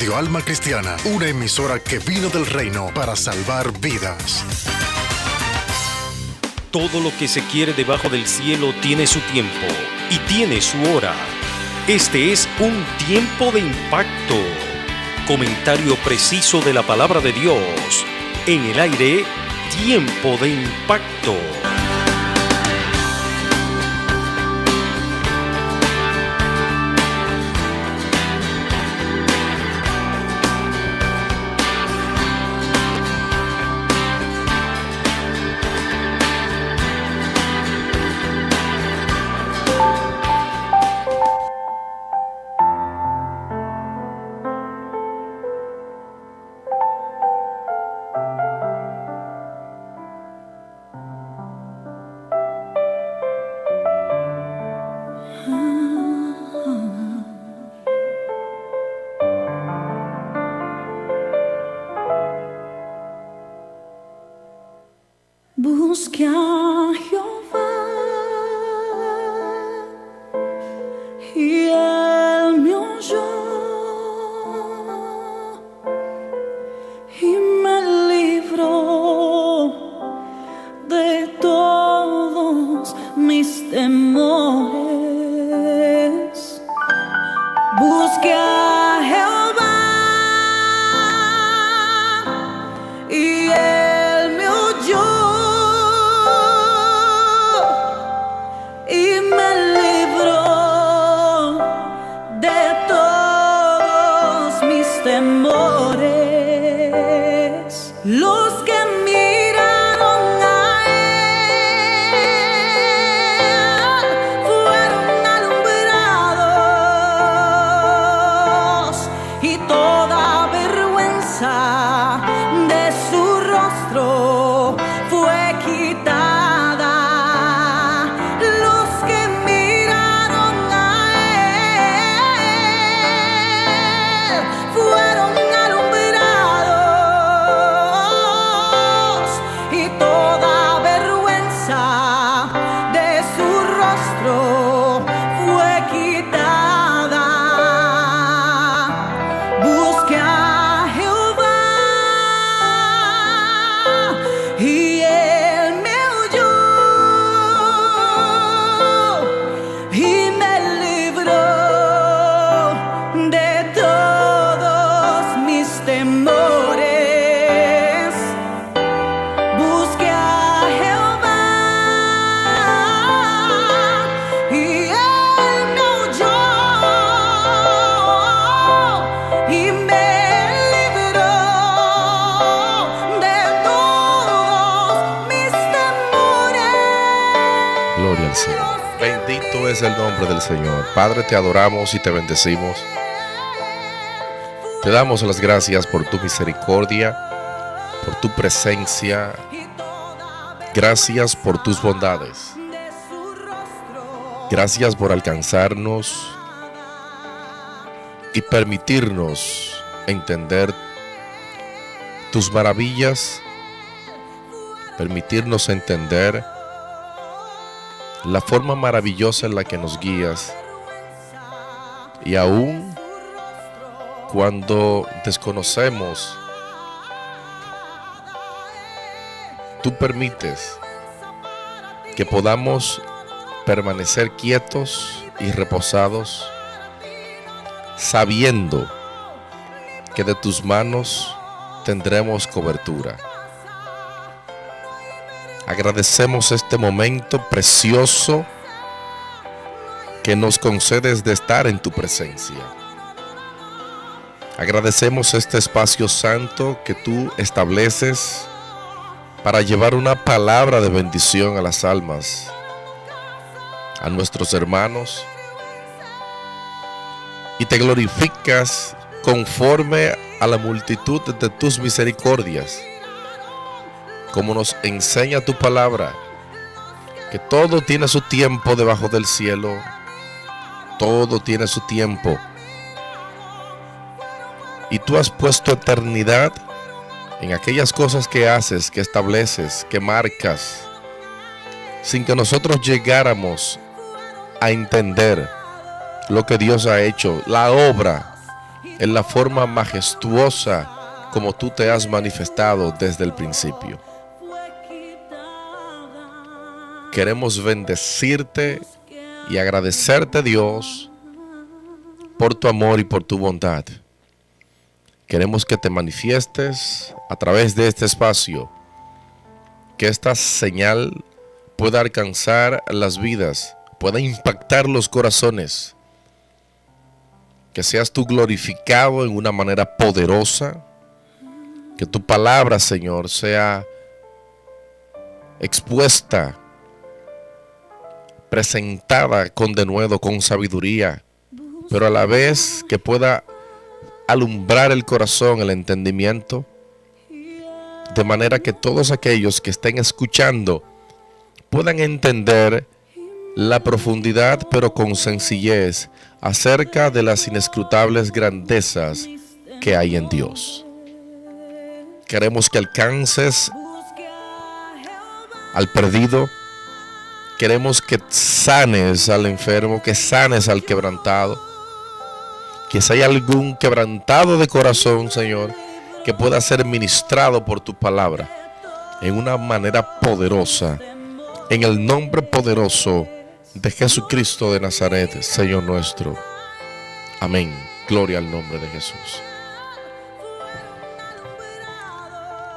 Radio Alma Cristiana, una emisora que vino del reino para salvar vidas. Todo lo que se quiere debajo del cielo tiene su tiempo y tiene su hora. Este es un tiempo de impacto. Comentario preciso de la palabra de Dios. En el aire, tiempo de impacto. Busque a Jehová y Él me oyó y me libró de todos mis temores. Busque a Jehová y Él me oyó y me libró de todos mis temores. Los que miraron a Él fueron alumbrados y toda vergüenza de su rostro fue quitada. Los que miraron a Él fueron alumbrados y toda vergüenza de su rostro fue quitada. Busque a Jehová y Él me oyó y me libró de todos mis temores. Busque a Jehová y Él me oyó y me libró de todos mis temores. Gloria al Señor. Bendito es el nombre del Señor. Padre, te adoramos y te bendecimos. Te damos las gracias por tu misericordia, por tu presencia. Gracias por tus bondades. Gracias por alcanzarnos y permitirnos entender tus maravillas, permitirnos entender la forma maravillosa en la que nos guías, y aún cuando desconocemos, tú permites que podamos permanecer quietos y reposados, sabiendo que de tus manos tendremos cobertura. Agradecemos este momento precioso que nos concedes de estar en tu presencia. Agradecemos este espacio santo que tú estableces para llevar una palabra de bendición a las almas, a nuestros hermanos, y te glorificas conforme a la multitud de tus misericordias, como nos enseña tu palabra, que todo tiene su tiempo debajo del cielo, todo tiene su tiempo, y tú has puesto eternidad en aquellas cosas que haces, que estableces, que marcas, sin que nosotros llegáramos a entender lo que Dios ha hecho, la obra en la forma majestuosa como tú te has manifestado desde el principio. Queremos bendecirte y agradecerte, Dios, por tu amor y por tu bondad. Queremos que te manifiestes a través de este espacio, que esta señal pueda alcanzar las vidas, pueda impactar los corazones, que seas tú glorificado en una manera poderosa, que tu palabra, Señor, sea expuesta, presentada con denuedo, con sabiduría, pero a la vez que pueda alumbrar el corazón, el entendimiento, de manera que todos aquellos que estén escuchando puedan entender la profundidad, pero con sencillez, acerca de las inescrutables grandezas que hay en Dios. Queremos que alcances al perdido. Queremos que sanes al enfermo, que sanes al quebrantado. Que si hay algún quebrantado de corazón, Señor, que pueda ser ministrado por tu palabra en una manera poderosa, en el nombre poderoso de Jesucristo de Nazaret, Señor nuestro. Amén. Gloria al nombre de Jesús.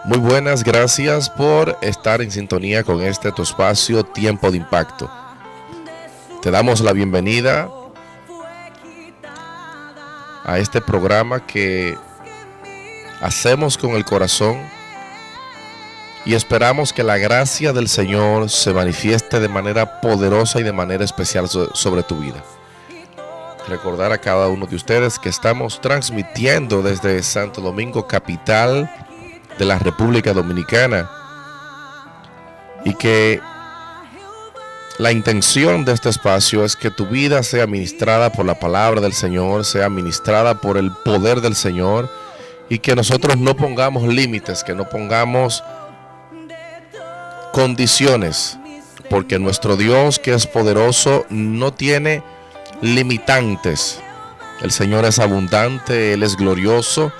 Muy buenas, gracias por estar en sintonía con este tu espacio Tiempo de Impacto. Te damos la bienvenida a este programa que hacemos con el corazón y esperamos que la gracia del Señor se manifieste de manera poderosa y de manera especial sobre tu vida. Recordar a cada uno de ustedes que estamos transmitiendo desde Santo Domingo, capital de la República Dominicana, y que la intención de este espacio es que tu vida sea ministrada por la palabra del Señor, sea ministrada por el poder del Señor, y que nosotros no pongamos límites, que no pongamos condiciones, porque nuestro Dios, que es poderoso, no tiene limitantes. El Señor es abundante, Él es glorioso,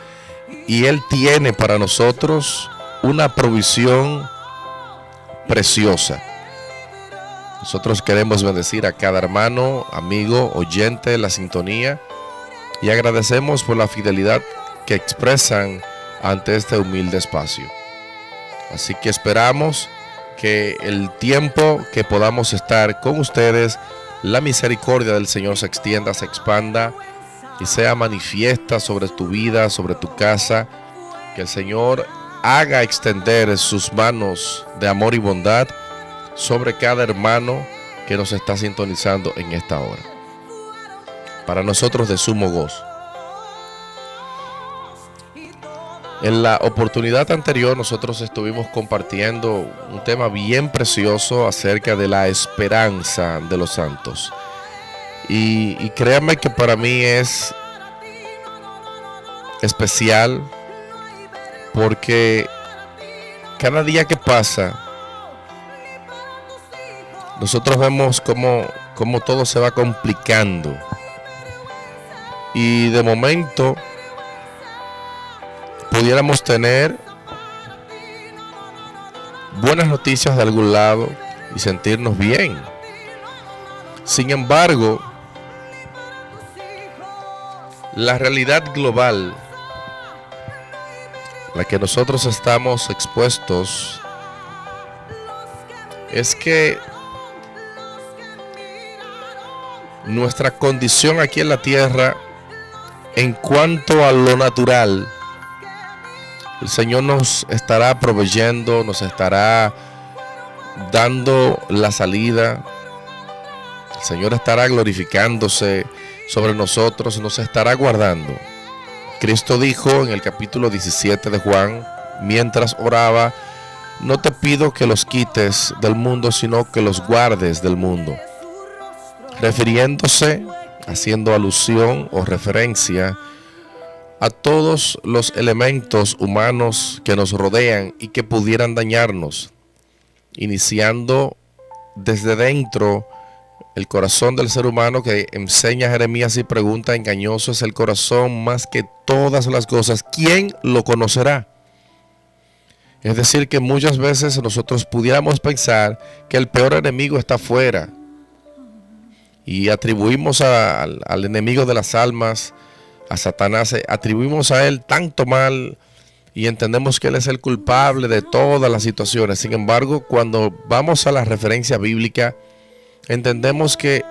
y Él tiene para nosotros una provisión preciosa. Nosotros queremos bendecir a cada hermano, amigo, oyente de la sintonía, y agradecemos por la fidelidad que expresan ante este humilde espacio. Así que esperamos que el tiempo que podamos estar con ustedes, la misericordia del Señor se extienda, se expanda y sea manifiesta sobre tu vida, sobre tu casa. Que el Señor haga extender sus manos de amor y bondad sobre cada hermano que nos está sintonizando en esta hora. Para nosotros de sumo gozo. En la oportunidad anterior nosotros estuvimos compartiendo un tema bien precioso acerca de la esperanza de los santos. Y créanme que para mí es especial, porque cada día que pasa nosotros vemos cómo todo se va complicando, y de momento pudiéramos tener buenas noticias de algún lado y sentirnos bien. Sin embargo, la realidad global, la que nosotros estamos expuestos, es que nuestra condición aquí en la tierra, en cuanto a lo natural, el Señor nos estará proveyendo, nos estará dando la salida. El Señor estará glorificándose sobre nosotros, nos estará guardando. Cristo dijo en el capítulo 17 de Juan, mientras oraba: no te pido que los quites del mundo, sino que los guardes del mundo. Refiriéndose, haciendo alusión o referencia a todos los elementos humanos que nos rodean y que pudieran dañarnos, iniciando desde dentro El corazón del ser humano, que enseña Jeremías y pregunta, engañoso es el corazón más que todas las cosas. ¿Quién lo conocerá? Es decir, que muchas veces nosotros pudiéramos pensar que el peor enemigo está afuera y atribuimos al enemigo de las almas, a Satanás, atribuimos a él tanto mal y entendemos que él es el culpable de todas las situaciones. Sin embargo, cuando vamos a la referencia bíblica, entendemos que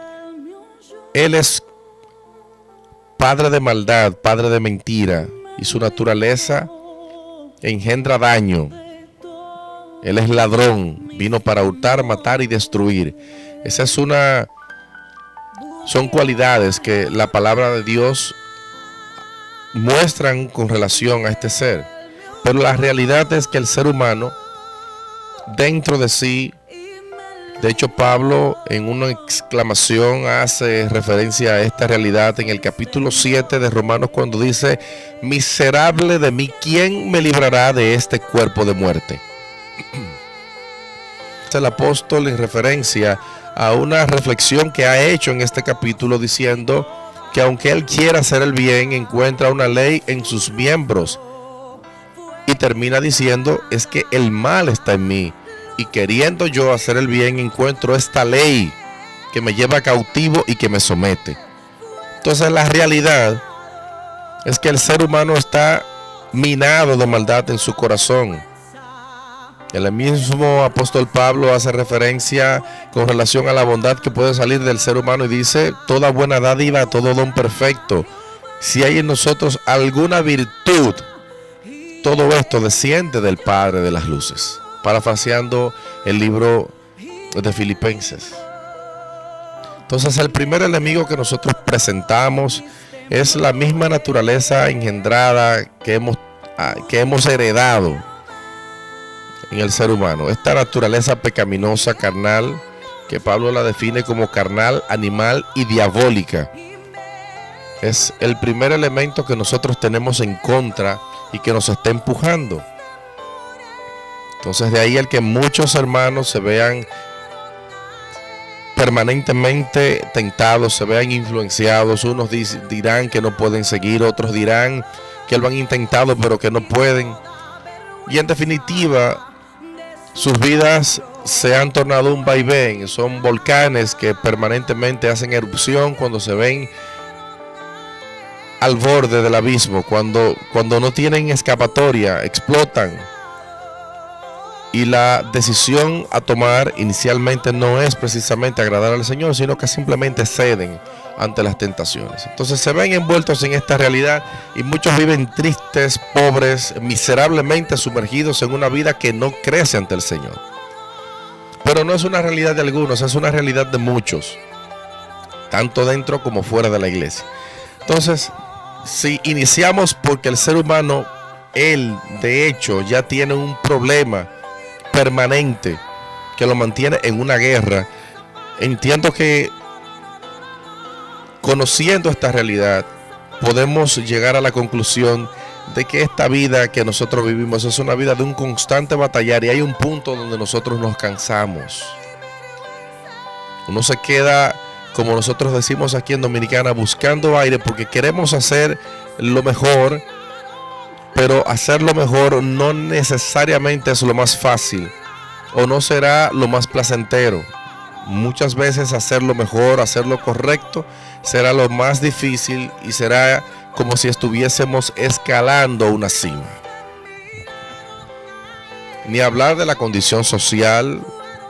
él es padre de maldad, padre de mentira, y su naturaleza engendra daño. Él es ladrón, vino para hurtar, matar y destruir. Son cualidades que la palabra de Dios muestran con relación a este ser. Pero la realidad es que el ser humano, dentro de sí, de hecho Pablo en una exclamación hace referencia a esta realidad en el capítulo 7 de Romanos, cuando dice: miserable de mí, ¿quién me librará de este cuerpo de muerte? El apóstol en referencia a una reflexión que ha hecho en este capítulo, diciendo que aunque él quiera hacer el bien, encuentra una ley en sus miembros, y termina diciendo: es que el mal está en mí, y queriendo yo hacer el bien, encuentro esta ley que me lleva cautivo y que me somete. Entonces la realidad es que el ser humano está minado de maldad en su corazón. El mismo apóstol Pablo hace referencia con relación a la bondad que puede salir del ser humano y dice: toda buena dádiva, todo don perfecto, si hay en nosotros alguna virtud, todo esto desciende del Padre de las luces. Parafraseando el libro de Filipenses. Entonces, el primer enemigo que nosotros presentamos es la misma naturaleza engendrada que hemos heredado en el ser humano. Esta naturaleza pecaminosa, carnal, que Pablo la define como carnal, animal y diabólica, es el primer elemento que nosotros tenemos en contra y que nos está empujando. Entonces, de ahí el que muchos hermanos se vean permanentemente tentados, se vean influenciados. Unos dirán que no pueden seguir, otros dirán que lo han intentado pero que no pueden. Y en definitiva, sus vidas se han tornado un vaivén. Son volcanes que permanentemente hacen erupción cuando se ven al borde del abismo, cuando no tienen escapatoria, explotan. Y la decisión a tomar inicialmente no es precisamente agradar al Señor, sino que simplemente ceden ante las tentaciones. Entonces se ven envueltos en esta realidad y muchos viven tristes, pobres, miserablemente sumergidos en una vida que no crece ante el Señor. Pero no es una realidad de algunos, es una realidad de muchos, tanto dentro como fuera de la iglesia. Entonces, si iniciamos porque el ser humano, él de hecho ya tiene un problema permanente que lo mantiene en una guerra, entiendo que conociendo esta realidad podemos llegar a la conclusión de que esta vida que nosotros vivimos es una vida de un constante batallar, y hay un punto donde nosotros nos cansamos. Uno se queda, como nosotros decimos aquí en Dominicana, buscando aire, porque queremos hacer lo mejor, pero hacer lo mejor no necesariamente es lo más fácil o no será lo más placentero. Muchas veces hacer lo mejor, hacer lo correcto será lo más difícil y será como si estuviésemos escalando una cima. Ni hablar de la condición social.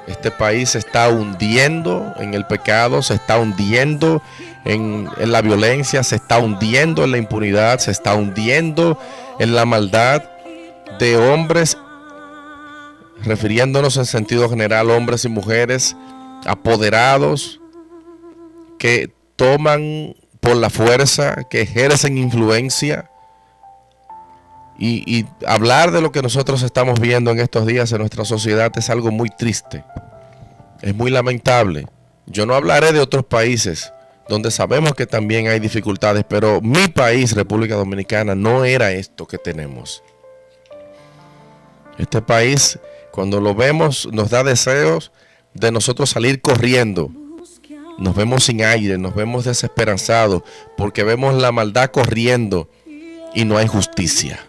Este país se está hundiendo en el pecado, se está hundiendo en la violencia, se está hundiendo en la impunidad, se está hundiendo en la maldad de hombres, refiriéndonos en sentido general, hombres y mujeres apoderados que toman por la fuerza, que ejercen influencia. Y hablar de lo que nosotros estamos viendo en estos días en nuestra sociedad es algo muy triste, es muy lamentable. Yo no hablaré de otros países donde sabemos que también hay dificultades, pero mi país, República Dominicana, no era esto que tenemos. Este país, cuando lo vemos, nos da deseos de nosotros salir corriendo. Nos vemos sin aire, nos vemos desesperanzados porque vemos la maldad corriendo y no hay justicia.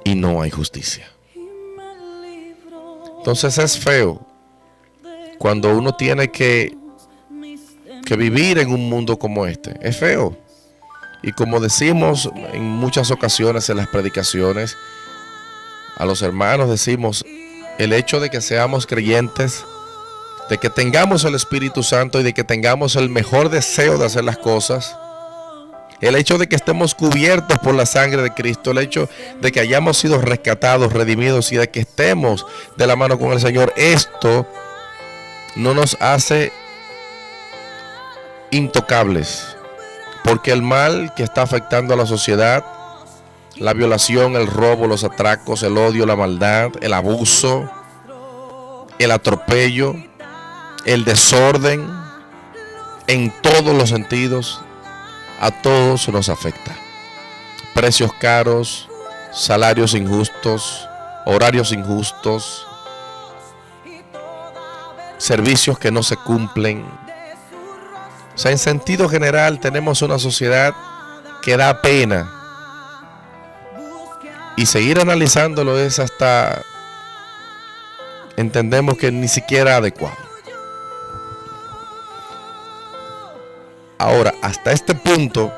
Y no hay justicia. Entonces es feo cuando uno tiene que vivir en un mundo como este. Es feo. Y como decimos en muchas ocasiones en las predicaciones, a los hermanos decimos, el hecho de que seamos creyentes, de que tengamos el Espíritu Santo y de que tengamos el mejor deseo de hacer las cosas, el hecho de que estemos cubiertos por la sangre de Cristo, el hecho de que hayamos sido rescatados, redimidos y de que estemos de la mano con el Señor, esto no nos hace intocables, porque el mal que está afectando a la sociedad, la violación, el robo, los atracos, el odio, la maldad, el abuso, el atropello, el desorden, en todos los sentidos, a todos nos afecta. Precios caros, salarios injustos, horarios injustos, servicios que no se cumplen. O sea, en sentido general tenemos una sociedad que da pena. Y seguir analizándolo es hasta, entendemos que ni siquiera adecuado. Ahora, hasta este punto,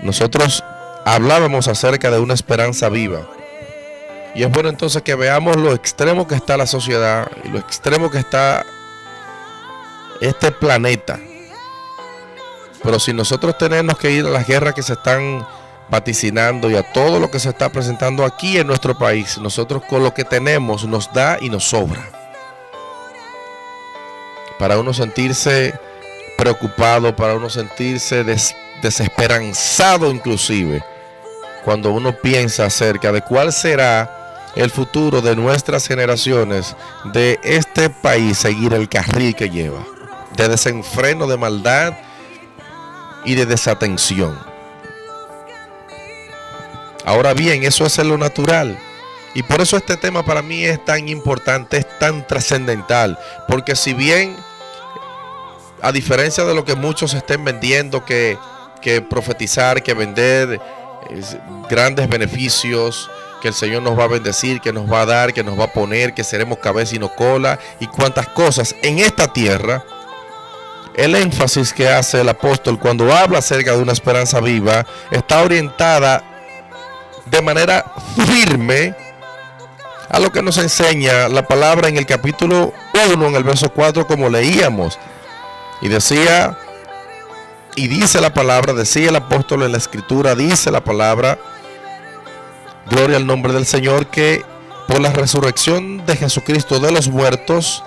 nosotros hablábamos acerca de una esperanza viva. Y es bueno entonces que veamos lo extremo que está la sociedad y lo extremo que está este planeta. Pero si nosotros tenemos que ir a las guerras que se están vaticinando y a todo lo que se está presentando aquí en nuestro país, nosotros con lo que tenemos nos da y nos sobra. Para uno sentirse preocupado, para uno sentirse desesperanzado inclusive, cuando uno piensa acerca de cuál será el futuro de nuestras generaciones, de este país seguir el carril que lleva, de desenfreno, de maldad y de desatención. Ahora bien, eso es en lo natural. Y por eso este tema para mí es tan importante, es tan trascendental. Porque si bien, a diferencia de lo que muchos estén vendiendo, que profetizar, que vender grandes beneficios, que el Señor nos va a bendecir, que nos va a dar, que nos va a poner, que seremos cabeza y no cola, y cuantas cosas en esta tierra, el énfasis que hace el apóstol cuando habla acerca de una esperanza viva está orientada de manera firme a lo que nos enseña la palabra en el capítulo 1, en el verso 4, como leíamos. Y decía, y dice la palabra, decía el apóstol en la escritura, dice la palabra, gloria al nombre del Señor, que por la resurrección de Jesucristo de los muertos,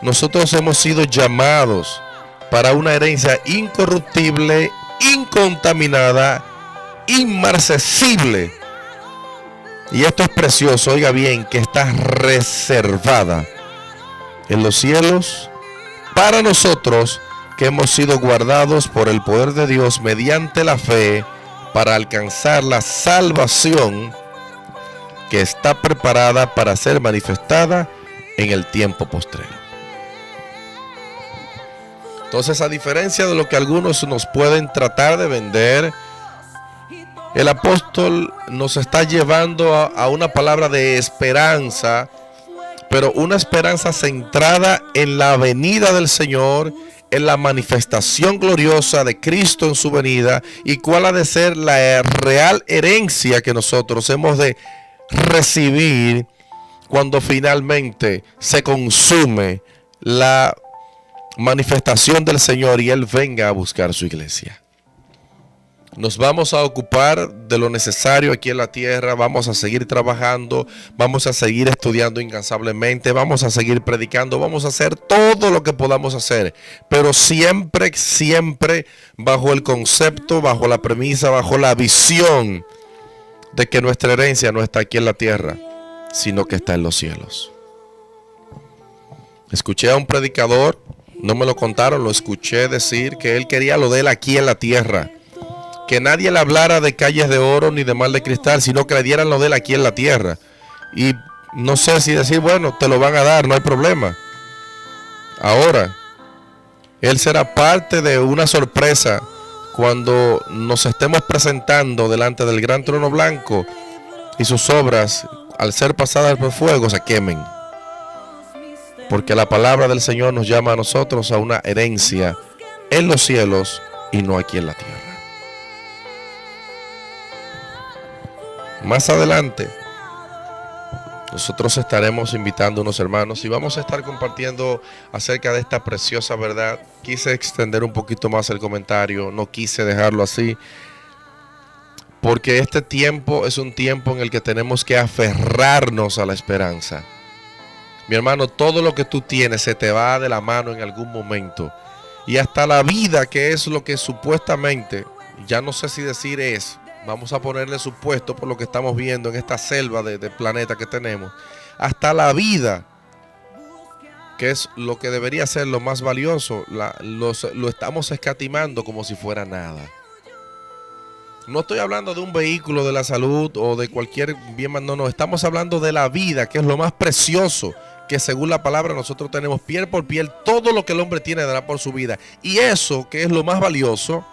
nosotros hemos sido llamados para una herencia incorruptible, incontaminada, inmarcesible. Y esto es precioso, oiga bien, que está reservada en los cielos para nosotros, que hemos sido guardados por el poder de Dios mediante la fe para alcanzar la salvación que está preparada para ser manifestada en el tiempo postrero. Entonces, a diferencia de lo que algunos nos pueden tratar de vender, el apóstol nos está llevando a una palabra de esperanza, pero una esperanza centrada en la venida del Señor, en la manifestación gloriosa de Cristo en su venida, y cuál ha de ser la real herencia que nosotros hemos de recibir cuando finalmente se consume la manifestación del Señor y Él venga a buscar su iglesia. Nos vamos a ocupar de lo necesario aquí en la tierra, vamos a seguir trabajando, vamos a seguir estudiando incansablemente, vamos a seguir predicando, vamos a hacer todo lo que podamos hacer, pero siempre, siempre bajo el concepto, bajo la premisa, bajo la visión de que nuestra herencia no está aquí en la tierra, sino que está en los cielos. Escuché a un predicador, no me lo contaron, lo escuché decir que él quería lo de él aquí en la tierra. Que nadie le hablara de calles de oro ni de mar de cristal, sino que le dieran lo de él aquí en la tierra. Y no sé si decir, bueno, te lo van a dar, no hay problema. Ahora, Él será parte de una sorpresa cuando nos estemos presentando delante del gran trono blanco y sus obras, al ser pasadas por fuego, se quemen. Porque la palabra del Señor nos llama a nosotros a una herencia en los cielos y no aquí en la tierra. Más adelante, nosotros estaremos invitando a unos hermanos y vamos a estar compartiendo acerca de esta preciosa verdad. Quise extender un poquito más el comentario, no quise dejarlo así, porque este tiempo es un tiempo en el que tenemos que aferrarnos a la esperanza. Mi hermano, todo lo que tú tienes se te va de la mano en algún momento. Y hasta la vida, que es lo que supuestamente, ya no sé si decir es, vamos a ponerle supuesto por lo que estamos viendo en esta selva de planeta que tenemos. Hasta la vida, que es lo que debería ser lo más valioso, lo estamos escatimando como si fuera nada. No estoy hablando de un vehículo, de la salud o de cualquier bien más, no, estamos hablando de la vida, que es lo más precioso, que según la palabra nosotros tenemos piel por piel, todo lo que el hombre tiene dará por su vida. Y eso, que es lo más valioso,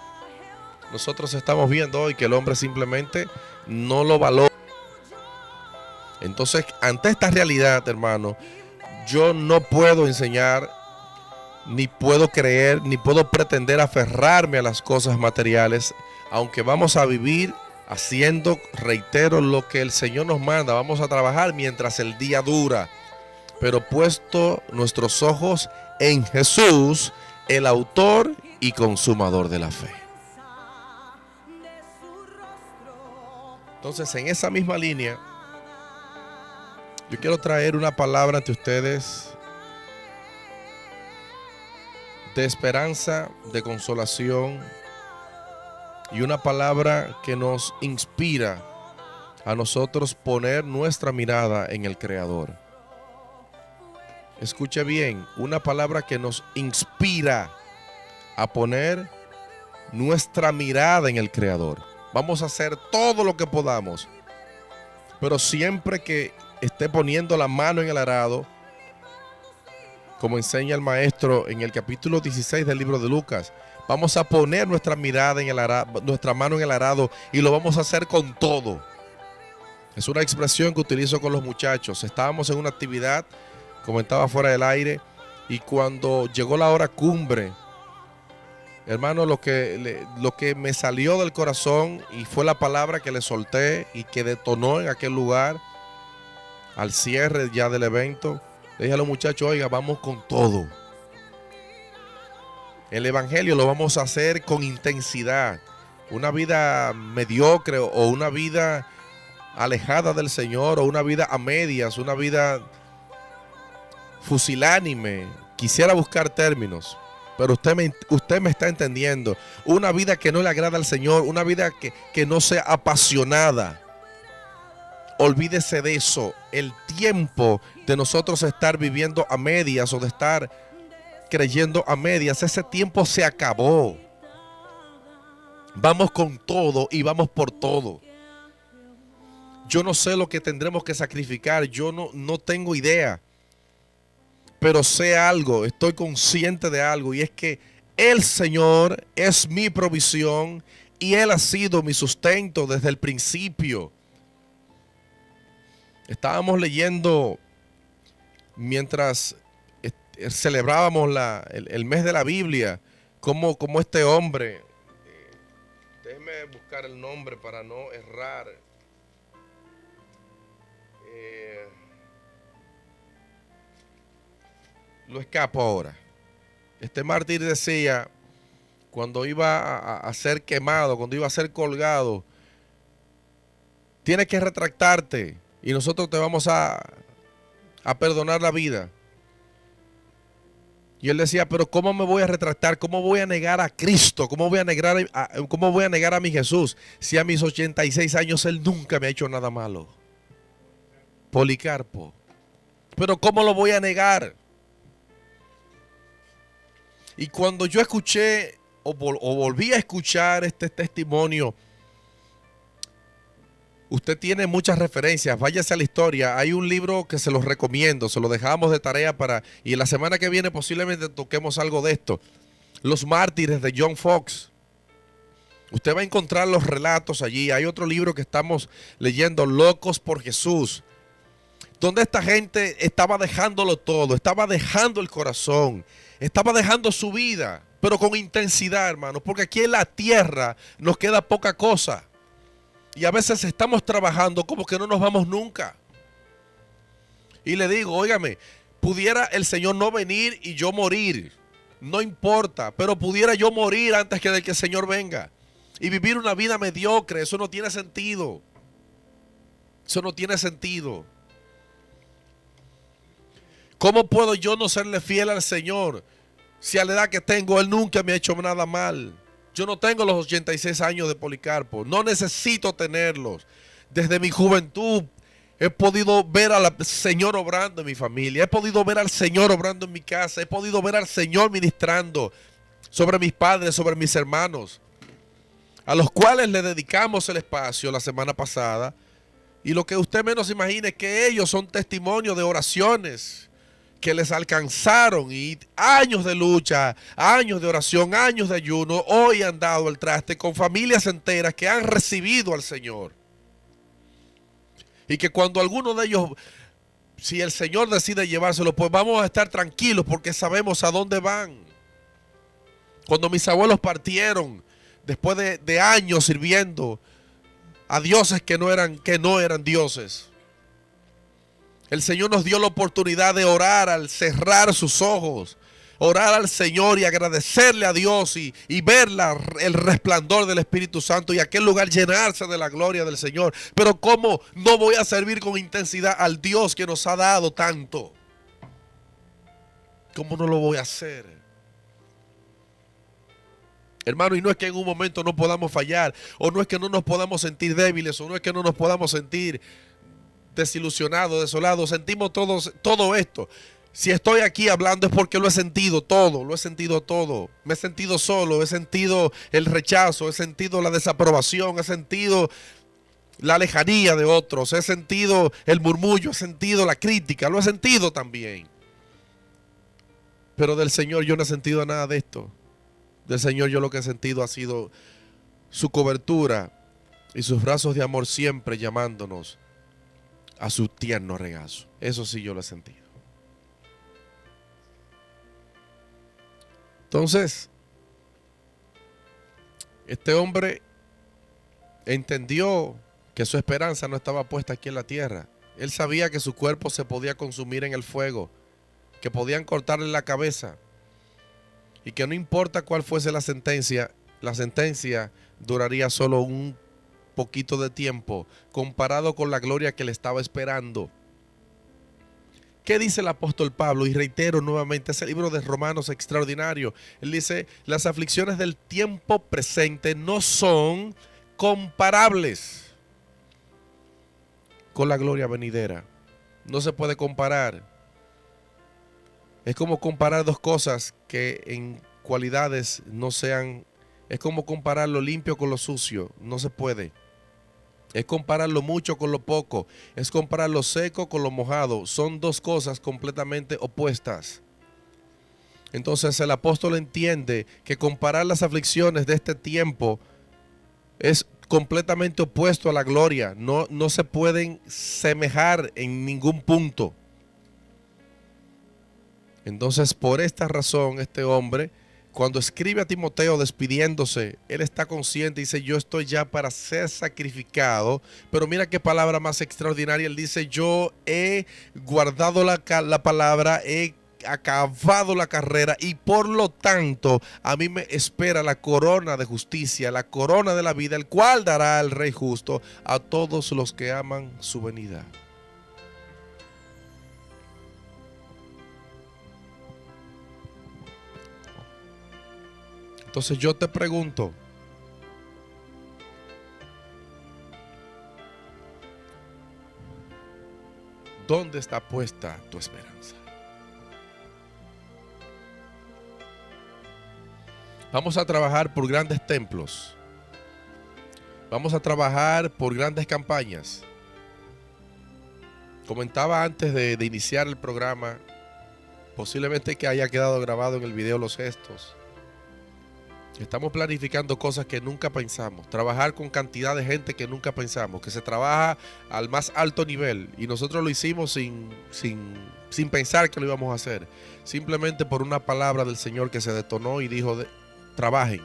nosotros estamos viendo hoy que el hombre simplemente no lo valora. Entonces, ante esta realidad, hermano, yo no puedo enseñar, ni puedo creer, ni puedo pretender aferrarme a las cosas materiales, aunque vamos a vivir haciendo, reitero, lo que el Señor nos manda. Vamos a trabajar mientras el día dura, pero puesto nuestros ojos en Jesús, el autor y consumador de la fe. Entonces, en esa misma línea, yo quiero traer una palabra ante ustedes de esperanza, de consolación, y una palabra que nos inspira a nosotros poner nuestra mirada en el Creador. Escuche bien, una palabra que nos inspira a poner nuestra mirada en el Creador. Vamos a hacer todo lo que podamos, pero siempre que esté poniendo la mano en el arado, como enseña el maestro en el capítulo 16 del libro de Lucas, vamos a poner nuestra mirada en el arado, nuestra mano en el arado, y lo vamos a hacer con todo. Es una expresión que utilizo con los muchachos. Estábamos en una actividad, comentaba fuera del aire, y cuando llegó la hora cumbre, hermano, lo que me salió del corazón y fue la palabra que le solté y que detonó en aquel lugar, al cierre ya del evento, le dije a los muchachos, oiga, vamos con todo. El evangelio lo vamos a hacer con intensidad. Una vida mediocre o una vida alejada del Señor o una vida a medias, una vida fusilánime. Quisiera buscar términos, pero usted me está entendiendo. Una vida que no le agrada al Señor, una vida que no sea apasionada. Olvídese de eso. El tiempo de nosotros estar viviendo a medias o de estar creyendo a medias, ese tiempo se acabó. Vamos con todo y vamos por todo. Yo no sé lo que tendremos que sacrificar, yo no tengo idea, pero sé algo, estoy consciente de algo, y es que el Señor es mi provisión y Él ha sido mi sustento desde el principio. Estábamos leyendo mientras celebrábamos el mes de la Biblia, como este hombre, déjeme buscar el nombre para no errar, lo escapo ahora. Este mártir decía, cuando iba a ser quemado, cuando iba a ser colgado, tienes que retractarte y nosotros te vamos a perdonar la vida. Y él decía, pero ¿cómo me voy a retractar? ¿Cómo voy a negar a Cristo? ¿Cómo voy a negar a mi Jesús? Si a mis 86 años Él nunca me ha hecho nada malo. Policarpo. Pero ¿cómo lo voy a negar? Y cuando yo escuché o volví a escuchar este testimonio, Usted tiene muchas referencias, váyase a la historia. Hay un libro que se los recomiendo, se lo dejamos de tarea para... Y la semana que viene posiblemente toquemos algo de esto. Los mártires de John Fox. Usted va a encontrar los relatos allí. Hay otro libro que estamos leyendo, Locos por Jesús, donde esta gente estaba dejándolo todo, estaba dejando el corazón, estaba dejando su vida, pero con intensidad, hermanos, porque aquí en la tierra nos queda poca cosa. Y a veces estamos trabajando como que no nos vamos nunca. Y le digo, óigame, pudiera el Señor no venir y yo morir, no importa, pero pudiera yo morir antes que el Señor venga. Y vivir una vida mediocre, eso no tiene sentido. Eso no tiene sentido. ¿Cómo puedo yo no serle fiel al Señor si a la edad que tengo Él nunca me ha hecho nada mal? Yo no tengo los 86 años de Policarpo, no necesito tenerlos. Desde mi juventud he podido ver al Señor obrando en mi familia, he podido ver al Señor obrando en mi casa, he podido ver al Señor ministrando sobre mis padres, sobre mis hermanos, a los cuales le dedicamos el espacio la semana pasada. Y lo que usted menos imagine es que ellos son testimonios de oraciones que les alcanzaron, y años de lucha, años de oración, años de ayuno, hoy han dado el traste con familias enteras que han recibido al Señor. Y que cuando alguno de ellos, si el Señor decide llevárselo, pues vamos a estar tranquilos porque sabemos a dónde van. Cuando mis abuelos partieron, después de años sirviendo a dioses que no eran dioses, el Señor nos dio la oportunidad de orar al cerrar sus ojos, orar al Señor y agradecerle a Dios y ver el resplandor del Espíritu Santo y aquel lugar llenarse de la gloria del Señor. Pero ¿cómo no voy a servir con intensidad al Dios que nos ha dado tanto? ¿Cómo no lo voy a hacer? Hermano, y no es que en un momento no podamos fallar, o no es que no nos podamos sentir débiles, o no es que no nos podamos sentir desilusionados, desolados. Sentimos todo esto. Si estoy aquí hablando es porque lo he sentido todo, Me he sentido solo, he sentido el rechazo, he sentido la desaprobación, he sentido la lejanía de otros, he sentido el murmullo, he sentido la crítica, lo he sentido también. Pero del Señor yo no he sentido nada de esto. Del Señor yo lo que he sentido ha sido su cobertura y sus brazos de amor siempre llamándonos a su tierno regazo. Eso sí yo lo he sentido. Entonces, este hombre entendió que su esperanza no estaba puesta aquí en la tierra. Él sabía que su cuerpo se podía consumir en el fuego, que podían cortarle la cabeza y que no importa cuál fuese la sentencia duraría solo un poquito de tiempo comparado con la gloria que le estaba esperando. ¿Qué dice el apóstol Pablo? Y reitero nuevamente, ese libro de Romanos extraordinario. Él dice, las aflicciones del tiempo presente no son comparables con la gloria venidera. No se puede comparar. Es como comparar dos cosas que en cualidades no sean. Es como comparar lo limpio con lo sucio. No se puede. Es comparar lo mucho con lo poco. Es comparar lo seco con lo mojado. Son dos cosas completamente opuestas. Entonces el apóstol entiende que comparar las aflicciones de este tiempo es completamente opuesto a la gloria. No se pueden semejar en ningún punto. Entonces, por esta razón, este hombre, cuando escribe a Timoteo despidiéndose, él está consciente y dice, yo estoy ya para ser sacrificado. Pero mira qué palabra más extraordinaria. Él dice, yo he guardado la palabra, he acabado la carrera y por lo tanto a mí me espera la corona de justicia, la corona de la vida, el cual dará el Rey justo a todos los que aman su venida. Entonces yo te pregunto, ¿dónde está puesta tu esperanza? Vamos a trabajar por grandes templos. Vamos a trabajar por grandes campañas. Comentaba antes de iniciar el programa, posiblemente que haya quedado grabado en el video los gestos. Estamos planificando cosas que nunca pensamos, trabajar con cantidad de gente que nunca pensamos, que se trabaja al más alto nivel, y nosotros lo hicimos sin pensar que lo íbamos a hacer, simplemente por una palabra del Señor que se detonó y dijo, trabajen.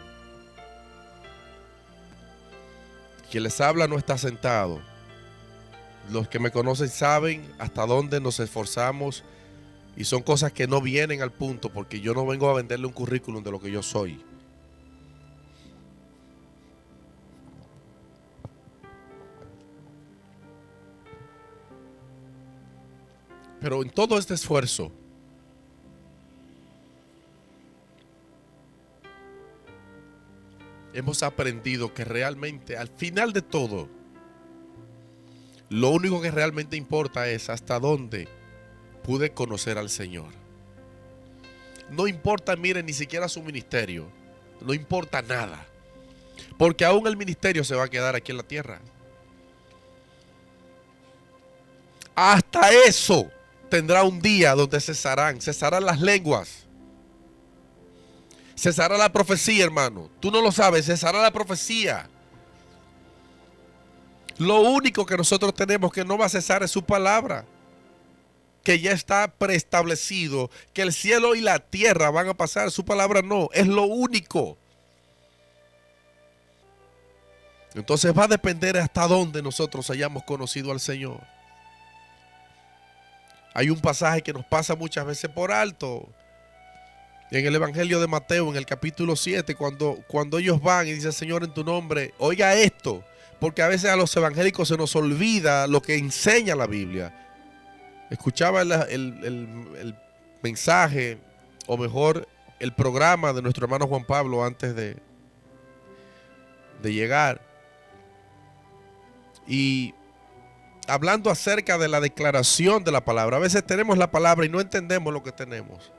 Quien les habla no está sentado. Los que me conocen saben hasta dónde nos esforzamos, y son cosas que no vienen al punto, porque yo no vengo a venderle un currículum de lo que yo soy. Pero en todo este esfuerzo, hemos aprendido que realmente, al final de todo, lo único que realmente importa es hasta dónde pude conocer al Señor. No importa, miren, ni siquiera su ministerio. No importa nada. Porque aún el ministerio se va a quedar aquí en la tierra. Hasta eso tendrá un día donde cesarán las lenguas. Cesará la profecía, hermano. Tú no lo sabes, cesará la profecía. Lo único que nosotros tenemos que no va a cesar es su palabra, que ya está preestablecido, que el cielo y la tierra van a pasar, su palabra no, es lo único. Entonces va a depender hasta dónde nosotros hayamos conocido al Señor. Hay un pasaje que nos pasa muchas veces por alto. En el Evangelio de Mateo, en el capítulo 7, cuando ellos van y dicen, Señor, en tu nombre, oiga esto, porque a veces a los evangélicos se nos olvida lo que enseña la Biblia. Escuchaba el mensaje, o mejor, el programa de nuestro hermano Juan Pablo antes de llegar. Y hablando acerca de la declaración de la palabra. A veces tenemos la palabra y no entendemos lo que tenemos.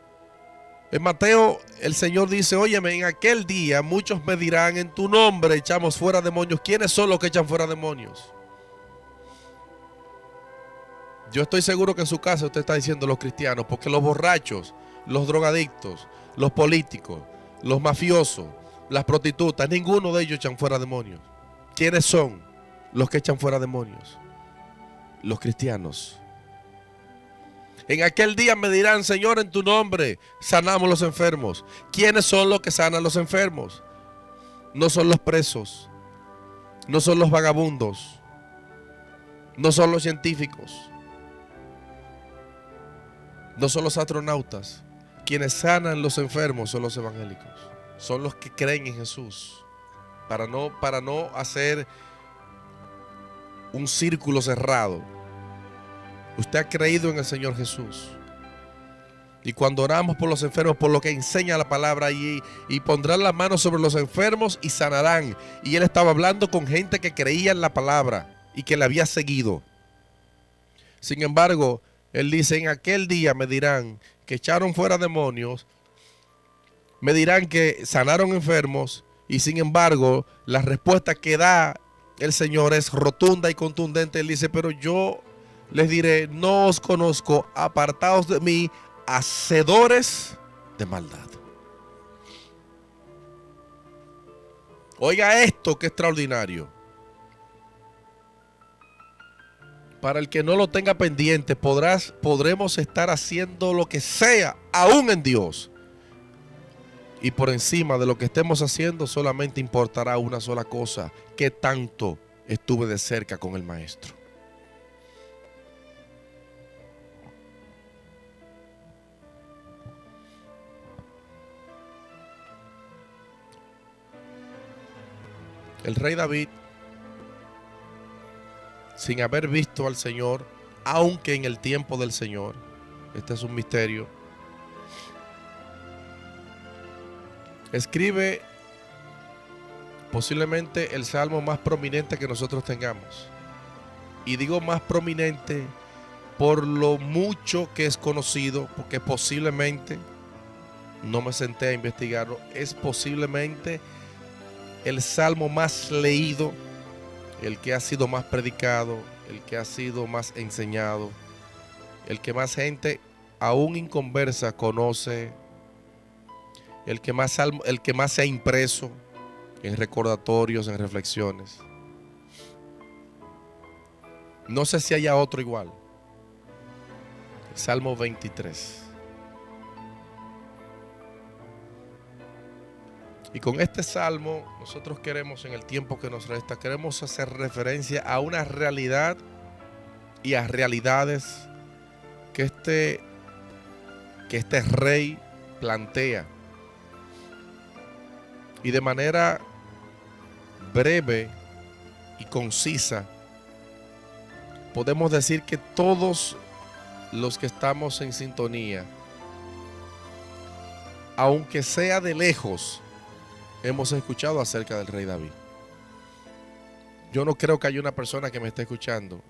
En Mateo el Señor dice, óyeme, en aquel día muchos me dirán, en tu nombre echamos fuera demonios. ¿Quiénes son los que echan fuera demonios? Yo estoy seguro que en su casa usted está diciendo los cristianos, porque los borrachos, los drogadictos, los políticos, los mafiosos, las prostitutas, ninguno de ellos echan fuera demonios. ¿Quiénes son los que echan fuera demonios? Los cristianos. En aquel día me dirán, Señor, en tu nombre sanamos los enfermos. ¿Quiénes son los que sanan los enfermos? No son los presos, no son los vagabundos, no son los científicos, no son los astronautas. Quienes sanan los enfermos son los evangélicos, son los que creen en Jesús. Para no hacer un círculo cerrado. Usted ha creído en el Señor Jesús. Y cuando oramos por los enfermos, por lo que enseña la palabra, y pondrán las manos sobre los enfermos y sanarán. Y él estaba hablando con gente que creía en la palabra y que la había seguido. Sin embargo, él dice, en aquel día me dirán que echaron fuera demonios, me dirán que sanaron enfermos, y sin embargo, la respuesta que da el Señor es rotunda y contundente. Él dice, pero yo les diré, no os conozco, apartaos de mí, hacedores de maldad. Oiga esto, que extraordinario. Para el que no lo tenga pendiente, podremos estar haciendo lo que sea, aún en Dios. Y por encima de lo que estemos haciendo, solamente importará una sola cosa: que tanto estuve de cerca con el Maestro. El rey David, sin haber visto al Señor, aunque en el tiempo del Señor, este es un misterio, escribe posiblemente el salmo más prominente que nosotros tengamos. Y digo más prominente por lo mucho que es conocido, porque posiblemente, no me senté a investigarlo, es posiblemente el salmo más leído el que ha sido más predicado, el que ha sido más enseñado, el que más gente, aún inconversa, conoce, el que más se ha impreso en recordatorios, en reflexiones. No sé si haya otro igual. El Salmo 23. Y con este salmo nosotros queremos, en el tiempo que nos resta, queremos hacer referencia a una realidad y a realidades que este rey plantea. Y de manera breve y concisa podemos decir que todos los que estamos en sintonía, aunque sea de lejos, hemos escuchado acerca del rey David. Yo no creo que haya una persona que me esté escuchando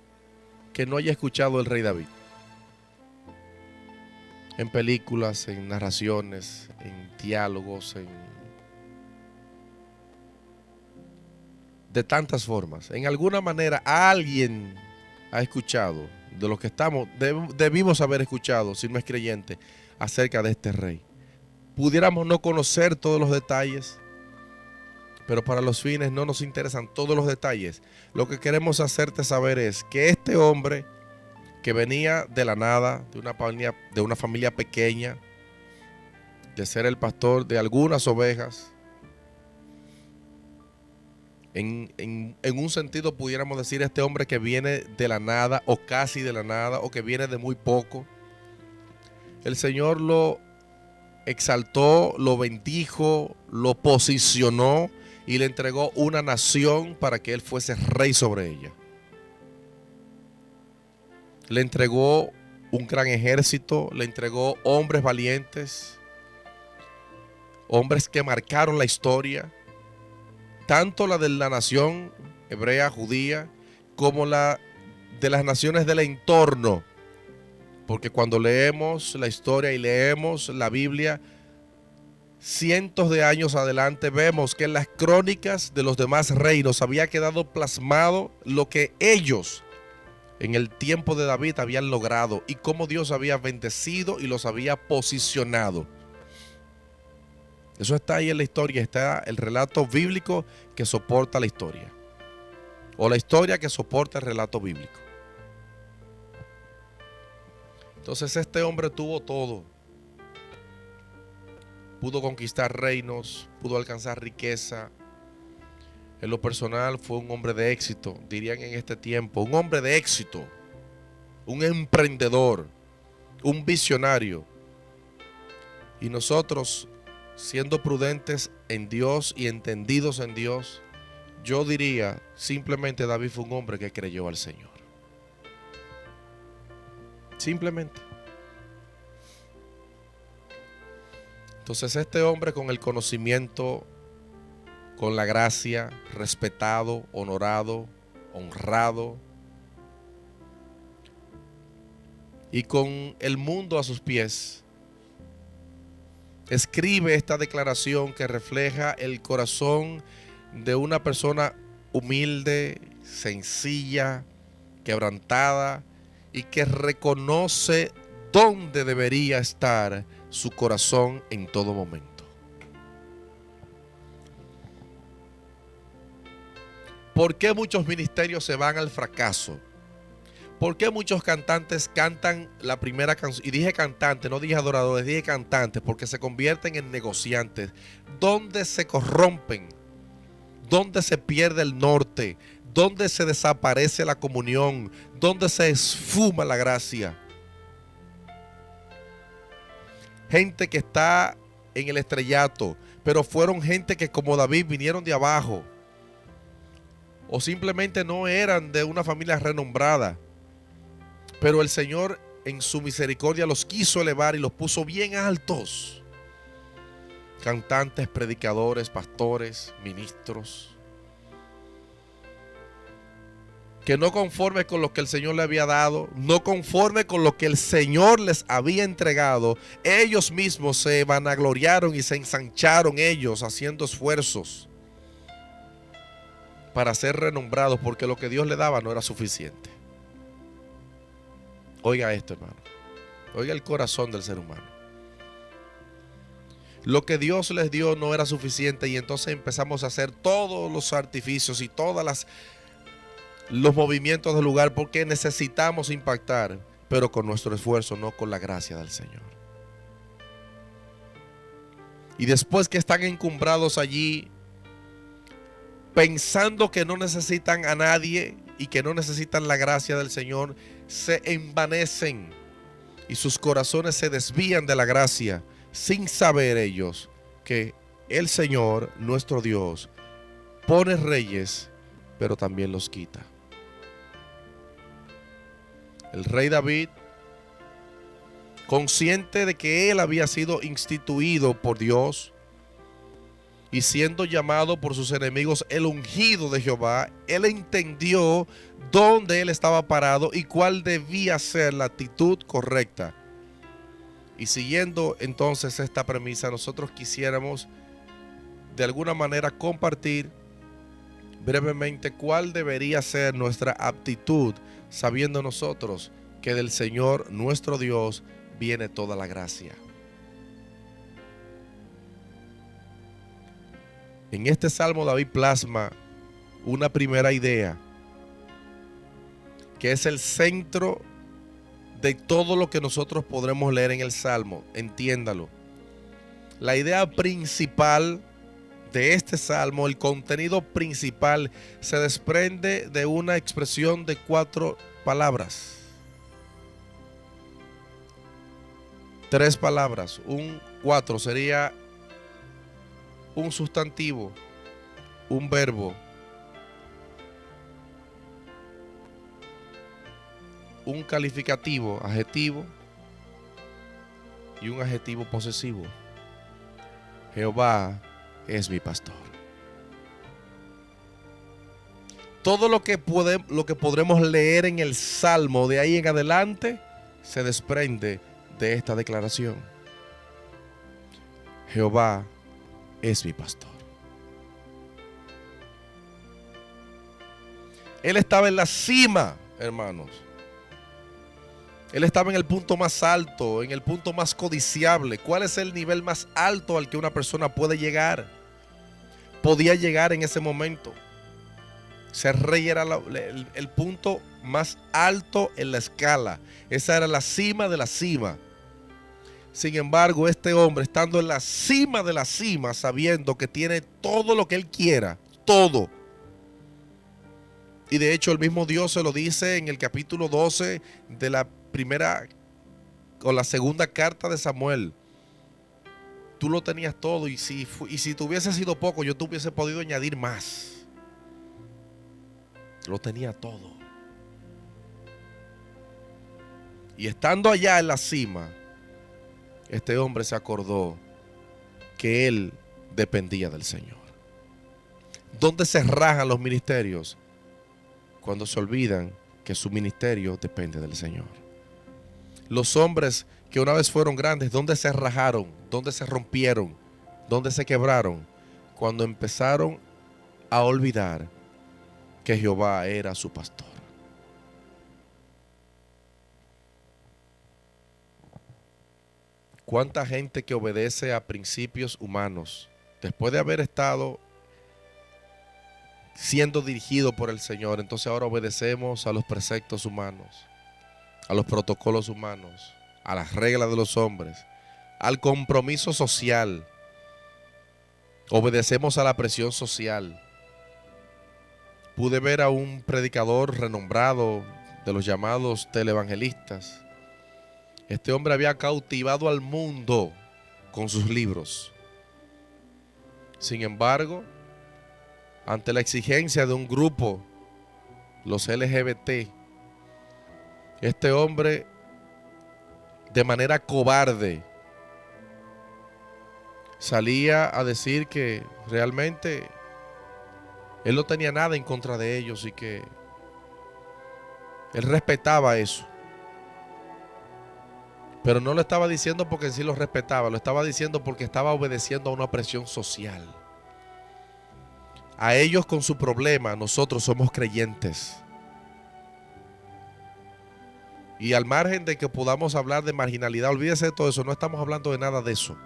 que no haya escuchado el rey David. En películas, en narraciones, en diálogos, de tantas formas. En alguna manera alguien ha escuchado, de los que estamos, debimos haber escuchado, si no es creyente, acerca de este rey. Pudiéramos no conocer todos los detalles, pero para los fines no nos interesan todos los detalles. Lo que queremos hacerte saber es que este hombre, que venía de la nada, de una familia pequeña, de ser el pastor de algunas ovejas, en un sentido pudiéramos decir, este hombre que viene de la nada o casi de la nada o que viene de muy poco, el Señor lo exaltó, lo bendijo, lo posicionó y le entregó una nación para que él fuese rey sobre ella. Le entregó un gran ejército, le entregó hombres valientes, hombres que marcaron la historia, tanto la de la nación hebrea, judía, como la de las naciones del entorno. Porque cuando leemos la historia y leemos la Biblia, cientos de años adelante, vemos que en las crónicas de los demás reinos había quedado plasmado lo que ellos en el tiempo de David habían logrado y cómo Dios había bendecido y los había posicionado. Eso está ahí en la historia, está el relato bíblico que soporta la historia, o la historia que soporta el relato bíblico. Entonces este hombre tuvo todo. Pudo conquistar reinos, pudo alcanzar riqueza. En lo personal fue un hombre de éxito, dirían en este tiempo, un hombre de éxito, un emprendedor, un visionario. Y nosotros, siendo prudentes en Dios y entendidos en Dios, yo diría, simplemente David fue un hombre que creyó al Señor. Simplemente. Entonces este hombre, con el conocimiento, con la gracia, respetado, honorado, honrado, y con el mundo a sus pies, escribe esta declaración que refleja el corazón de una persona humilde, sencilla, quebrantada, y que reconoce dónde debería estar su corazón en todo momento. ¿Por qué muchos ministerios se van al fracaso? ¿Por qué muchos cantantes cantan la primera canción? Y dije cantante, no dije adoradores, dije cantantes, porque se convierten en negociantes. ¿Dónde se corrompen? ¿Dónde se pierde el norte? ¿Dónde se desaparece la comunión? ¿Dónde se esfuma la gracia? Gente que está en el estrellato, pero fueron gente que, como David, vinieron de abajo, o simplemente no eran de una familia renombrada, pero el Señor en su misericordia los quiso elevar y los puso bien altos. Cantantes, predicadores, pastores, ministros, que no conforme con lo que el Señor le había dado, no conforme con lo que el Señor les había entregado, ellos mismos se vanagloriaron y se ensancharon ellos haciendo esfuerzos para ser renombrados, porque lo que Dios le daba no era suficiente. Oiga esto, hermano. Oiga el corazón del ser humano. Lo que Dios les dio no era suficiente y entonces empezamos a hacer todos los artificios y todos los movimientos del lugar porque necesitamos impactar, pero con nuestro esfuerzo, no con la gracia del Señor. Y después que están encumbrados allí, pensando que no necesitan a nadie y que no necesitan la gracia del Señor, se envanecen y sus corazones se desvían de la gracia, sin saber ellos que el Señor, nuestro Dios, pone reyes, pero también los quita. El rey David, consciente de que él había sido instituido por Dios y siendo llamado por sus enemigos el ungido de Jehová, él entendió dónde él estaba parado y cuál debía ser la actitud correcta. Y siguiendo entonces esta premisa, nosotros quisiéramos de alguna manera compartir brevemente cuál debería ser nuestra aptitud, sabiendo nosotros que del Señor nuestro Dios viene toda la gracia. En este salmo David plasma una primera idea que es el centro de todo lo que nosotros podremos leer en el salmo. Entiéndalo. La idea principal de este salmo, el contenido principal, se desprende de una expresión de 4 palabras. 3 palabras. 4 sería un sustantivo, un verbo, un calificativo, adjetivo, y un adjetivo posesivo. Jehová es mi pastor. Todo lo que podremos leer en el salmo de ahí en adelante se desprende de esta declaración. Jehová es mi pastor. Él estaba en la cima, hermanos. Él estaba en el punto más alto, en el punto más codiciable. ¿Cuál es el nivel más alto al que una persona puede llegar? Podía llegar en ese momento. Ser rey era el punto más alto en la escala. Esa era la cima de la cima. Sin embargo, este hombre, estando en la cima de la cima, sabiendo que tiene todo lo que él quiera, todo. Y de hecho el mismo Dios se lo dice en el capítulo 12 de la primera o la segunda carta de Samuel. Tú lo tenías todo y si te hubiese sido poco, yo te hubiese podido añadir más. Lo tenía todo. Y estando allá en la cima, este hombre se acordó que él dependía del Señor. ¿Dónde se rajan los ministerios? Cuando se olvidan que su ministerio depende del Señor. Los hombres que una vez fueron grandes, ¿dónde se rajaron? ¿Dónde se rompieron? ¿Dónde se quebraron? Cuando empezaron a olvidar que Jehová era su pastor. ¿Cuánta gente que obedece a principios humanos, después de haber estado siendo dirigido por el Señor, entonces ahora obedecemos a los preceptos humanos, a los protocolos humanos, a las reglas de los hombres, al compromiso social? Obedecemos a la presión social. Pude ver a un predicador renombrado de los llamados televangelistas. Este hombre había cautivado al mundo con sus libros. Sin embargo, ante la exigencia de un grupo, los LGBT, este hombre, de manera cobarde, salía a decir que realmente él no tenía nada en contra de ellos y que él respetaba eso. Pero no lo estaba diciendo porque en sí lo respetaba, lo estaba diciendo porque estaba obedeciendo a una presión social. a ellos con su problema, nosotros somos creyentes. Y al margen de que podamos hablar de marginalidad, olvídese de todo eso, no estamos hablando de nada de eso.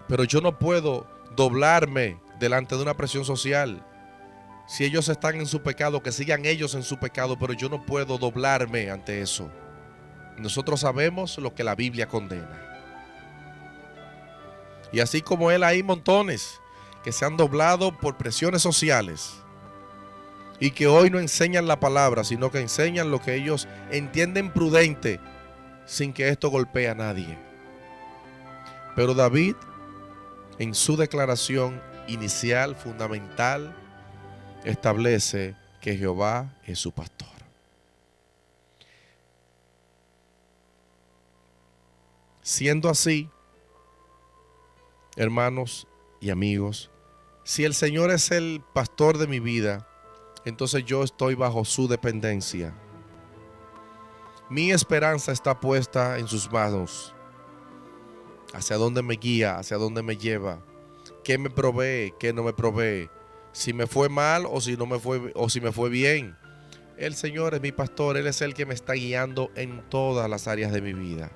Pero yo no puedo doblarme delante de una presión social. Si ellos están en su pecado, que sigan ellos en su pecado, pero yo no puedo doblarme ante eso. Nosotros sabemos lo que la Biblia condena. Y así como él, hay montones que se han doblado por presiones sociales y que hoy no enseñan la palabra, sino que enseñan lo que ellos entienden prudente, sin que esto golpee a nadie. Pero David, en su declaración inicial, fundamental, establece que Jehová es su pastor. Siendo así, hermanos y amigos, si el Señor es el pastor de mi vida, entonces yo estoy bajo su dependencia. Mi esperanza está puesta en sus manos. Hacia dónde me guía, hacia dónde me lleva, qué me provee, qué no me provee, si me fue mal o si no me fue, o si me fue bien. El Señor es mi pastor, Él es el que me está guiando en todas las áreas de mi vida.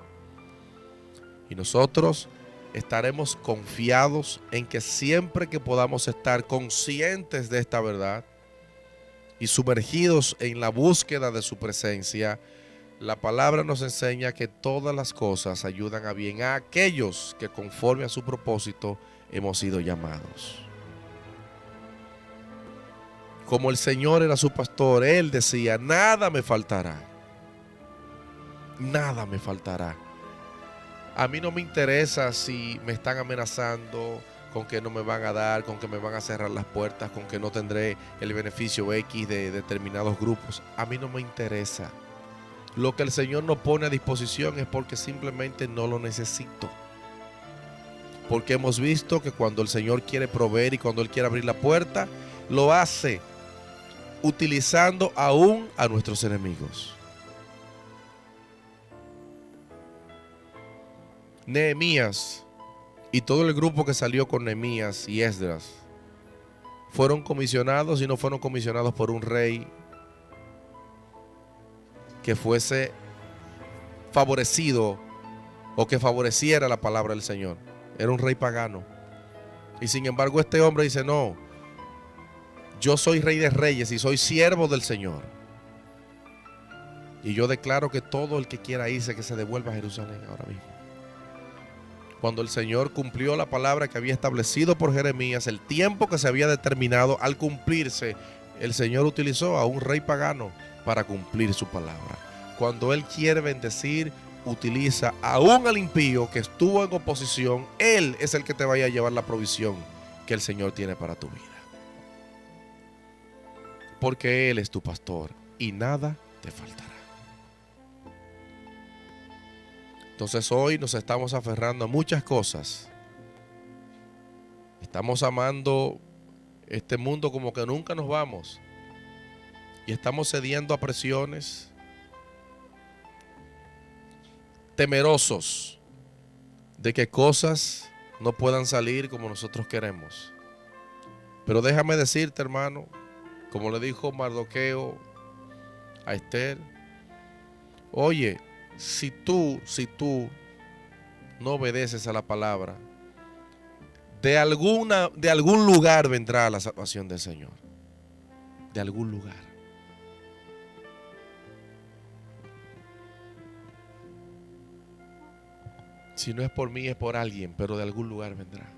Y nosotros estaremos confiados en que siempre que podamos estar conscientes de esta verdad y sumergidos en la búsqueda de su presencia, la palabra nos enseña que todas las cosas ayudan a bien a aquellos que conforme a su propósito hemos sido llamados. Como el Señor era su pastor, Él decía, nada me faltará. Nada me faltará. A mí no me interesa si me están amenazando con que no me van a dar, con que me van a cerrar las puertas, con que no tendré el beneficio X de determinados grupos. A mí no me interesa. Lo que el Señor nos pone a disposición es porque simplemente no lo necesito. Porque hemos visto que cuando el Señor quiere proveer y cuando Él quiere abrir la puerta, lo hace utilizando aún a nuestros enemigos. Nehemías y todo el grupo que salió con Nehemías y Esdras fueron comisionados y no fueron comisionados por un rey que fuese favorecido o que favoreciera la palabra del Señor. Era un rey pagano. Y sin embargo este hombre dice, no, yo soy rey de reyes y soy siervo del Señor. Y yo declaro que todo el que quiera irse, que se devuelva a Jerusalén ahora mismo. Cuando el Señor cumplió la palabra que había establecido por Jeremías, el tiempo que se había determinado, al cumplirse, el Señor utilizó a un rey pagano para cumplir su palabra. Cuando Él quiere bendecir, utiliza aún al impío que estuvo en oposición. Él es el que te vaya a llevar la provisión que el Señor tiene para tu vida. Porque Él es tu pastor y nada te faltará. Entonces hoy nos estamos aferrando a muchas cosas. Estamos amando este mundo como que nunca nos vamos. Y estamos cediendo a presiones, temerosos de que cosas no puedan salir como nosotros queremos. Pero déjame decirte, hermano, como le dijo Mardoqueo a Esther, oye, si tú no obedeces a la palabra, de algún lugar vendrá la salvación del Señor. De algún lugar. Si no es por mí, es por alguien, pero de algún lugar vendrá.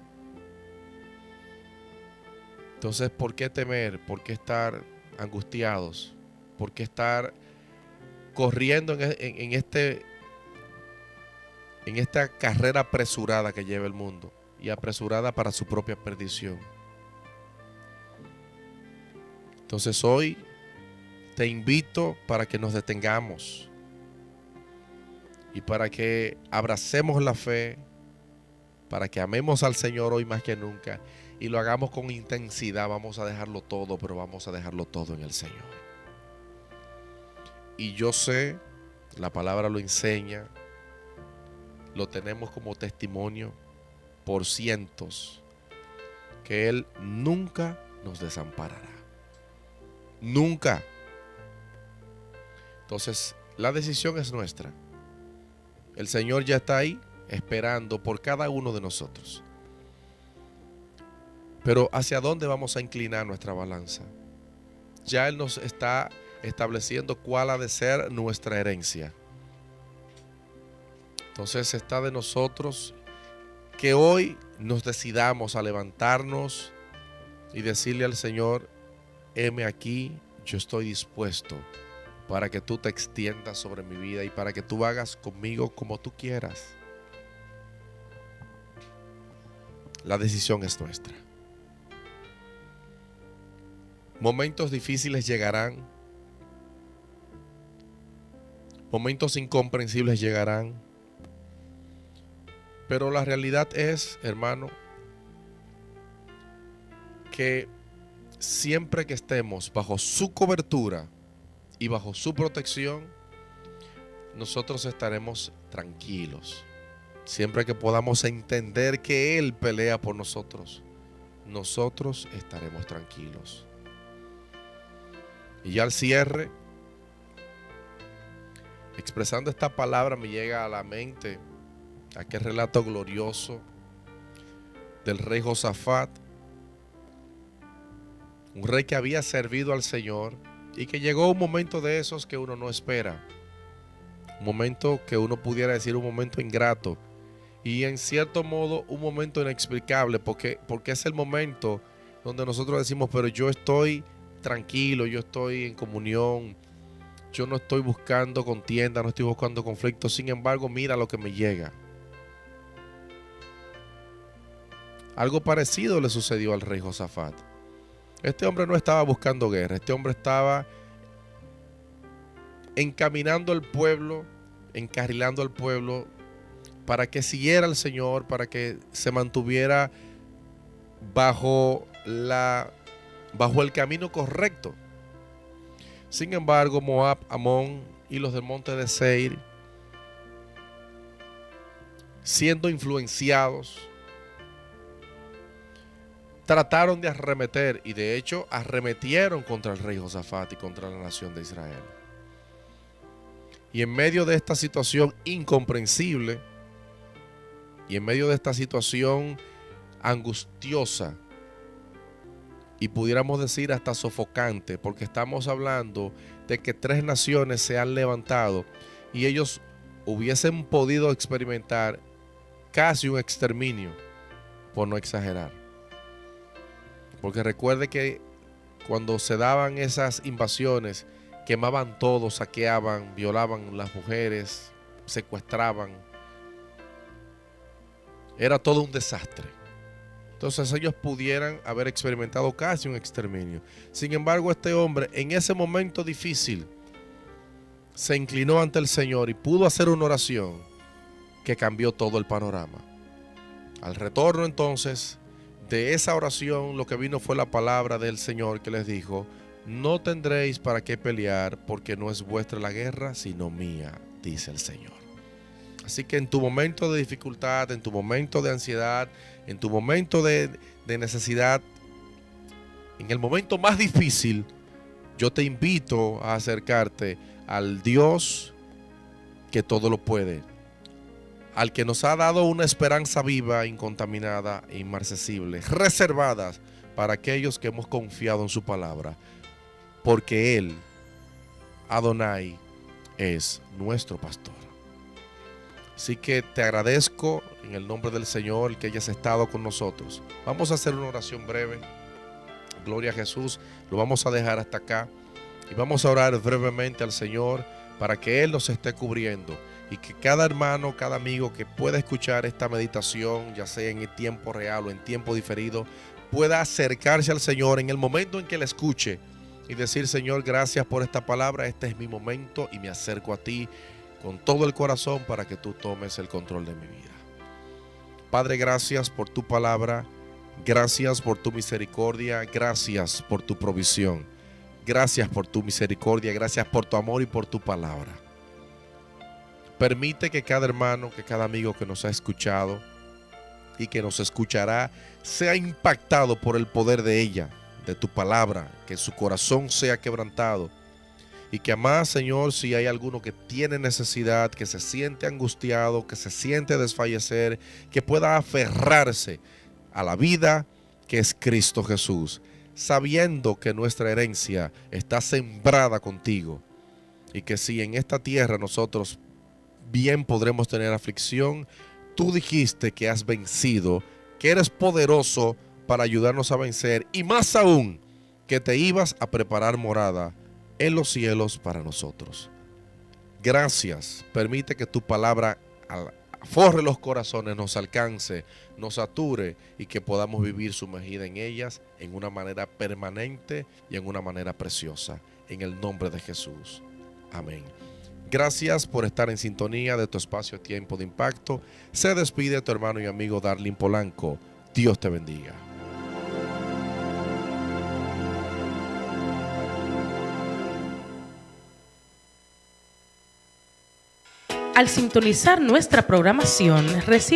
Entonces, ¿por qué temer? ¿Por qué estar angustiados? ¿Por qué estar corriendo en esta carrera apresurada que lleva el mundo y apresurada para su propia perdición? Entonces hoy te invito para que nos detengamos y para que abracemos la fe, para que amemos al Señor hoy más que nunca y lo hagamos con intensidad. Vamos a dejarlo todo, pero vamos a dejarlo todo en el Señor. Y yo sé, la palabra lo enseña, lo tenemos como testimonio por cientos, que Él nunca nos desamparará. Nunca. Entonces, la decisión es nuestra. El Señor ya está ahí esperando por cada uno de nosotros. Pero ¿hacia dónde vamos a inclinar nuestra balanza? Ya Él nos está estableciendo cuál ha de ser nuestra herencia. Entonces está de nosotros que hoy nos decidamos a levantarnos y decirle al Señor: heme aquí, yo estoy dispuesto para que tú te extiendas sobre mi vida y para que tú hagas conmigo como tú quieras. La decisión es nuestra. Momentos difíciles llegarán. Momentos incomprensibles llegarán. Pero la realidad es, hermano, que siempre que estemos bajo su cobertura y bajo su protección, nosotros estaremos tranquilos. Siempre que podamos entender que Él pelea por nosotros, nosotros estaremos tranquilos. Y ya al cierre, expresando esta palabra, me llega a la mente aquel relato glorioso del rey Josafat, un rey que había servido al Señor y que llegó un momento de esos que uno no espera, un momento que uno pudiera decir un momento ingrato y en cierto modo un momento inexplicable, porque es el momento donde nosotros decimos: pero yo estoy tranquilo, yo estoy en comunión, yo no estoy buscando contienda, no estoy buscando conflicto. Sin embargo, mira lo que me llega. Algo parecido le sucedió al rey Josafat. Este hombre no estaba buscando guerra, este hombre estaba encaminando al pueblo, encarrilando al pueblo para que siguiera al Señor, para que se mantuviera bajo el camino correcto. Sin embargo, Moab, Amón y los del monte de Seir, siendo influenciados, trataron de arremeter, y de hecho arremetieron contra el rey Josafat y contra la nación de Israel. Y en medio de esta situación incomprensible, y en medio de esta situación angustiosa, y pudiéramos decir hasta sofocante, porque estamos hablando de que 3 naciones se han levantado y ellos hubiesen podido experimentar casi un exterminio, por no exagerar. Porque recuerde que cuando se daban esas invasiones, quemaban todo, saqueaban, violaban las mujeres, secuestraban. Era todo un desastre. Entonces ellos pudieran haber experimentado casi un exterminio. Sin embargo, este hombre en ese momento difícil se inclinó ante el Señor y pudo hacer una oración que cambió todo el panorama. Al retorno entonces de esa oración, lo que vino fue la palabra del Señor que les dijo: no tendréis para qué pelear, porque no es vuestra la guerra, sino mía, dice el Señor. Así que en tu momento de dificultad, en tu momento de ansiedad, en tu momento de necesidad, en el momento más difícil, yo te invito a acercarte al Dios que todo lo puede, al que nos ha dado una esperanza viva, incontaminada e inmarcesible, reservadas para aquellos que hemos confiado en su palabra, porque Él, Adonai, es nuestro pastor. Así que te agradezco en el nombre del Señor que hayas estado con nosotros. Vamos a hacer una oración breve. Gloria a Jesús. Lo vamos a dejar hasta acá. Y vamos a orar brevemente al Señor para que Él nos esté cubriendo. Y que cada hermano, cada amigo que pueda escuchar esta meditación, ya sea en el tiempo real o en tiempo diferido, pueda acercarse al Señor en el momento en que la escuche y decir: Señor, gracias por esta palabra. Este es mi momento y me acerco a ti con todo el corazón para que tú tomes el control de mi vida. Padre, gracias por tu palabra, gracias por tu misericordia, gracias por tu provisión, gracias por tu misericordia, gracias por tu amor y por tu palabra. Permite que cada hermano, que cada amigo que nos ha escuchado y que nos escuchará sea impactado por el poder de ella, de tu palabra, que su corazón sea quebrantado. Y que además, Señor, si hay alguno que tiene necesidad, que se siente angustiado, que se siente desfallecer, que pueda aferrarse a la vida que es Cristo Jesús, sabiendo que nuestra herencia está sembrada contigo. Y que si en esta tierra nosotros bien podremos tener aflicción, tú dijiste que has vencido, que eres poderoso para ayudarnos a vencer, y más aún, que te ibas a preparar morada en los cielos para nosotros. Gracias. Permite que tu palabra forre los corazones, nos alcance, nos sature y que podamos vivir sumergida en ellas en una manera permanente y en una manera preciosa. En el nombre de Jesús. Amén. Gracias por estar en sintonía de tu espacio Tiempo de Impacto. Se despide tu hermano y amigo Darlin Polanco. Dios te bendiga. Al sintonizar nuestra programación, recibe